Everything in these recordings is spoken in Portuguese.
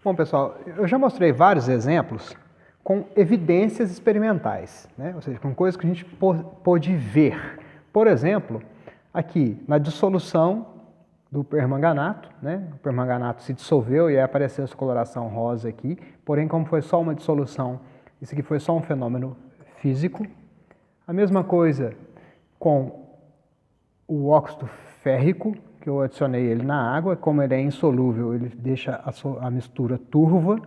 Bom, pessoal, eu já mostrei vários exemplos com evidências experimentais, né? Ou seja, com coisas que a gente pôde ver. Por exemplo, aqui na dissolução do permanganato, né? O permanganato se dissolveu e aí apareceu essa coloração rosa aqui, porém, como foi só uma dissolução, isso aqui foi só um fenômeno físico. A mesma coisa com o óxido férrico, que eu adicionei ele na água, como ele é insolúvel, ele deixa a mistura turva,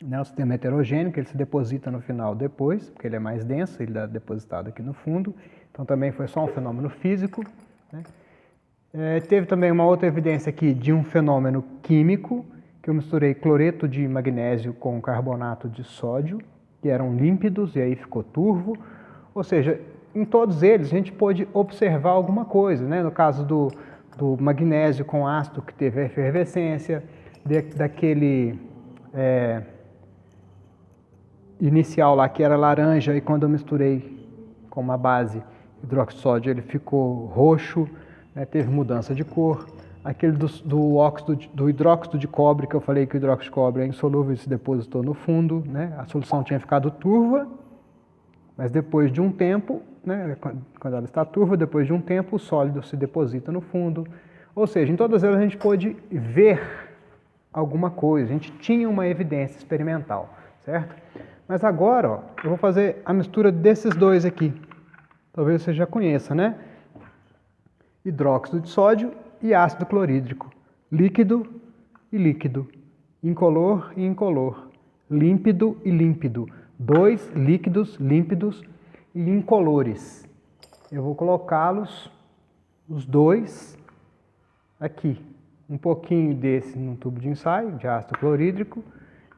né, o sistema heterogêneo, que ele se deposita no final depois, porque ele é mais denso, ele é depositado aqui no fundo, então também foi só um fenômeno físico. Né. Teve também uma outra evidência aqui de um fenômeno químico, que eu misturei cloreto de magnésio com carbonato de sódio, que eram límpidos e aí ficou turvo, ou seja, em todos eles a gente pôde observar alguma coisa, né? No caso do magnésio com ácido que teve a efervescência, daquele inicial lá que era laranja e quando eu misturei com uma base hidróxido de sódio ele ficou roxo, né? Teve mudança de cor. Aquele do hidróxido de cobre, que eu falei que o hidróxido de cobre é insolúvel e se depositou no fundo, né? A solução tinha ficado turva, mas depois de um tempo, né, quando ela está turva, depois de um tempo o sólido se deposita no fundo. Ou seja, em todas elas a gente pôde ver alguma coisa, a gente tinha uma evidência experimental, certo? Mas agora, ó, eu vou fazer a mistura desses dois aqui. Talvez você já conheça, né? Hidróxido de sódio e ácido clorídrico. Líquido e líquido. Incolor e incolor. Límpido e límpido. Dois líquidos límpidos e incolores. Eu vou colocá-los, os dois, aqui. Um pouquinho desse num tubo de ensaio, de ácido clorídrico,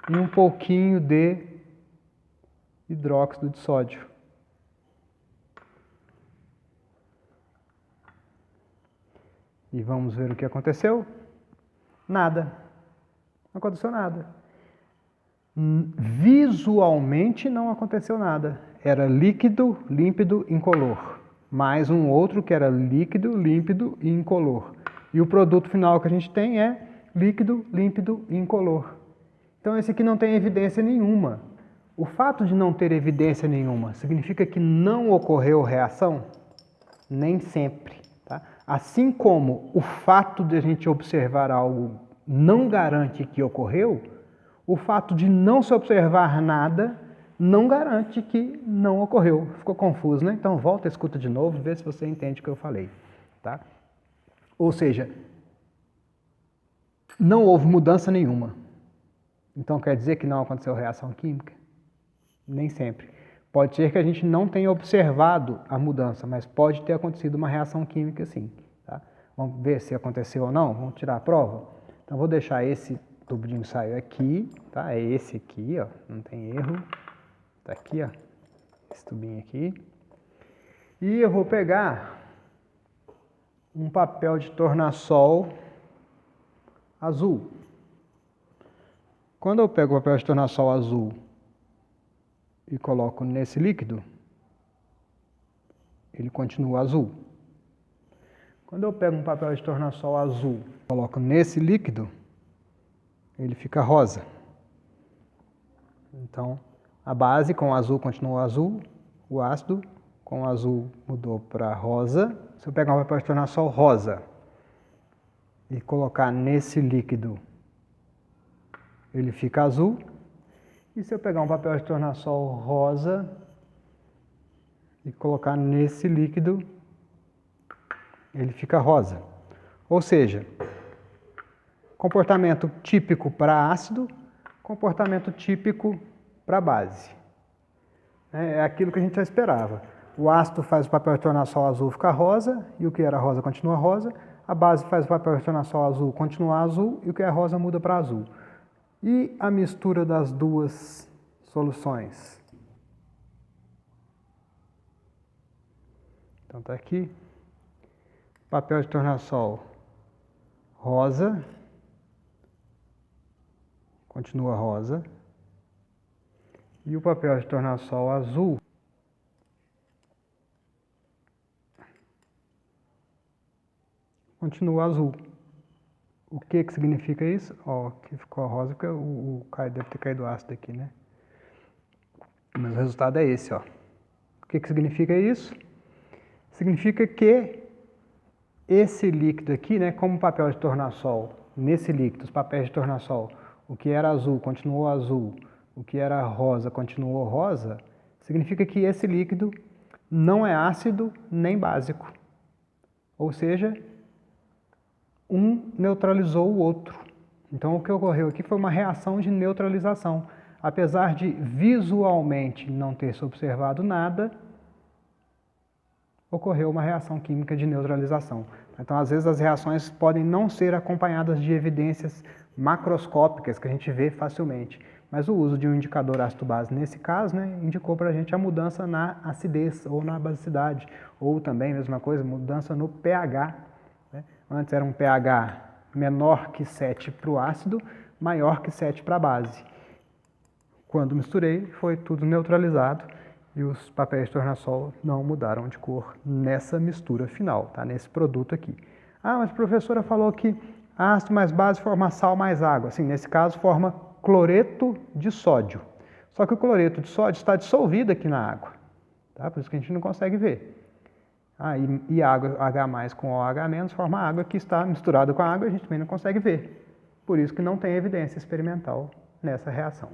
e um pouquinho de hidróxido de sódio. E vamos ver o que aconteceu? Nada. Não aconteceu nada. Visualmente não aconteceu nada. Era líquido, límpido, incolor. Mais um outro que era líquido, límpido e incolor. E o produto final que a gente tem é líquido, límpido e incolor. Então esse aqui não tem evidência nenhuma. O fato de não ter evidência nenhuma significa que não ocorreu reação? Nem sempre. Tá? Assim como o fato de a gente observar algo não garante que ocorreu, o fato de não se observar nada não garante que não ocorreu. Ficou confuso, né? Então volta, escuta de novo, vê se você entende o que eu falei. Tá? Ou seja, não houve mudança nenhuma. Então quer dizer que não aconteceu reação química? Nem sempre. Pode ser que a gente não tenha observado a mudança, mas pode ter acontecido uma reação química sim. Tá? Vamos ver se aconteceu ou não? Vamos tirar a prova? Então vou deixar esse tubo de ensaio aqui, tá? É esse aqui, ó, não tem erro. Tá aqui, ó, esse tubinho aqui. E eu vou pegar um papel de tornassol azul. Quando eu pego o papel de tornassol azul e coloco nesse líquido, ele continua azul. Quando eu pego um papel de tornassol azul e coloco nesse líquido, ele fica rosa. Então, a base com azul continua azul, o ácido com azul mudou para rosa. Se eu pegar um papel de tornassol rosa e colocar nesse líquido, ele fica azul. E se eu pegar um papel de tornassol rosa e colocar nesse líquido, ele fica rosa. Ou seja, comportamento típico para ácido, comportamento típico para base. É aquilo que a gente já esperava. O ácido faz o papel de tornassol azul ficar rosa, e o que era rosa continua rosa. A base faz o papel de tornassol azul continuar azul, e o que é rosa muda para azul. E a mistura das duas soluções? Então está aqui. Papel de tornassol rosa, continua rosa. E o papel de tornassol azul continua azul. O que que significa isso? Ó, aqui ficou rosa porque o deve ter caído ácido aqui, né? Mas o resultado é esse, ó. O que que significa isso? Significa que esse líquido aqui, né, como papel de tornassol, nesse líquido, os papéis de tornassol, o que era azul continuou azul, o que era rosa continuou rosa, significa que esse líquido não é ácido nem básico. Ou seja, um neutralizou o outro. Então o que ocorreu aqui foi uma reação de neutralização. Apesar de visualmente não ter se observado nada, ocorreu uma reação química de neutralização. Então, às vezes, as reações podem não ser acompanhadas de evidências macroscópicas que a gente vê facilmente. Mas o uso de um indicador ácido-base, nesse caso, né, indicou para a gente a mudança na acidez ou na basicidade. Ou também, mesma coisa, mudança no pH. Né? Antes era um pH menor que 7 para o ácido, maior que 7 para a base. Quando misturei, foi tudo neutralizado e os papéis de tornassol não mudaram de cor nessa mistura final, tá? Nesse produto aqui. Ah, mas a professora falou que ácido mais base forma sal mais água. Assim, nesse caso, forma cloreto de sódio. Só que o cloreto de sódio está dissolvido aqui na água, tá? Por isso que a gente não consegue ver. Ah, e água H+ com OH- forma água que está misturada com a água, a gente também não consegue ver. Por isso que não tem evidência experimental nessa reação.